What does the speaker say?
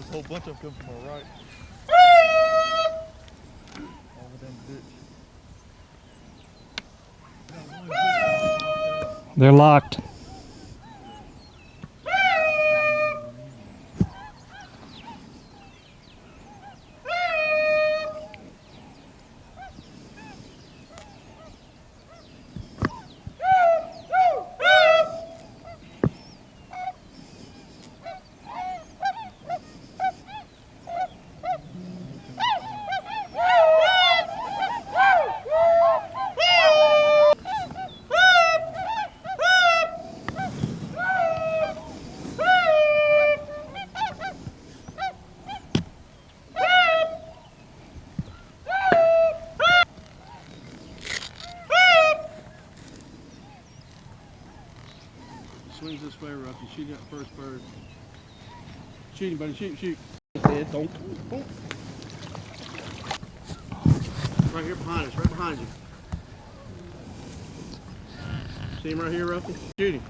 There's a whole bunch of them come from our right. Over them ditch. They're locked. Swings this way, Ruffy. Shoot that first bird. Shoot him, buddy. Shoot, shoot. Don't. Right here behind us. Right behind you. See him right here, Ruffy? Shoot him.